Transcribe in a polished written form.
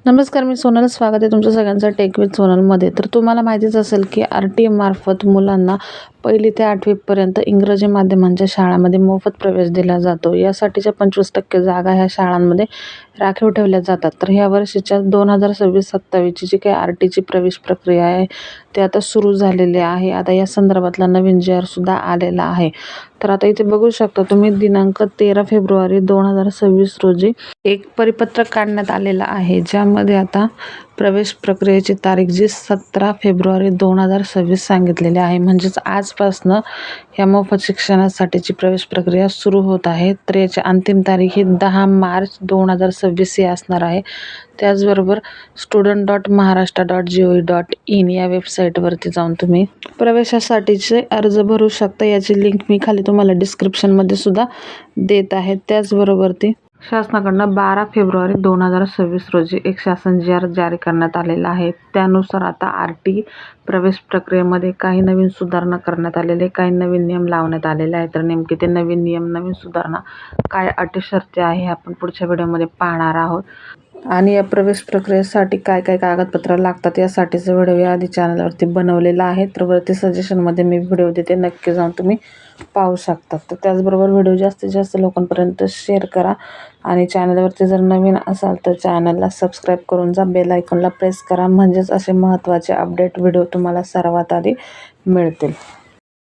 नमस्कार, मी सोनल. स्वागत आहे तुमचं सगळ्यांचं टेक विथ सोनलमध्ये. तर तुम्हाला माहितीच असेल की RTI मार्फत मुलांना 1ली ते 8वीपर्यंत इंग्रजी माध्यमांच्या शाळांमध्ये मोफत प्रवेश दिला जातो. यासाठीच्या 25% जागा ह्या शाळांमध्ये राखीव ठेवल्या जातात. तर ह्या वर्षीच्या 2026-27ची जी काही RTIची प्रवेश प्रक्रिया आहे ते आता सुरू झालेली आहे. आता या संदर्भातला नवीन JR सुद्धा आलेला आहे. तर आता इथे बघू शकता तुम्ही, दिनांक 13 फेब्रुवारी 2026 रोजी एक परिपत्रक काढण्यात आलेलं आहे, ज्यामध्ये आता प्रवेश प्रक्रियेची तारीख जी 17 फेब्रुवारी 2026 सांगितलेली आहे. म्हणजेच आजपासनं या मोफत शिक्षणासाठीची प्रवेश प्रक्रिया सुरू होत आहे. तर याची अंतिम तारीख ही 10 मार्च 2026 ही असणार आहे. त्याचबरोबर student.maharashtra.gov.in या वेबसाईटवरती जाऊन तुम्ही प्रवेशासाठीचे अर्ज भरू शकता. याची लिंक मी खाली तुम्हाला डिस्क्रिप्शनमध्ये सुद्धा देत आहे. त्याचबरोबर शासनाकडनं 12 फेब्रुवारी 2026 रोजी एक शासन JR जारी करण्यात आलेला आहे. त्यानुसार आता RTI प्रवेश प्रक्रियेमध्ये काही नवीन सुधारणा करण्यात आलेले, काही नवीन नियम लावण्यात आलेले आहेत. तर नेमके ते नवीन नियम, नवीन सुधारणा, काय अटी शर्ती आहे, आपण पुढच्या व्हिडिओमध्ये पाहणार आहोत. आणि या प्रवेश प्रक्रियेसाठी काय काय कागदपत्र लागतात यासाठीचा व्हिडिओ याआधी चॅनलवरती बनवलेला आहे. तर वरती सजेशनमध्ये मी व्हिडिओ देते, नक्की जाऊन तुम्ही पाहू शकता. तर त्याचबरोबर व्हिडिओ जास्तीत जास्त लोकांपर्यंत शेअर करा. आणि चॅनलवरती जर नवीन असाल तर चॅनलला सबस्क्राईब करून जा, बेल आयकॉनला प्रेस करा, म्हणजेच असे महत्त्वाचे अपडेट व्हिडिओ तुम्हाला सर्वात आधी मिळतील.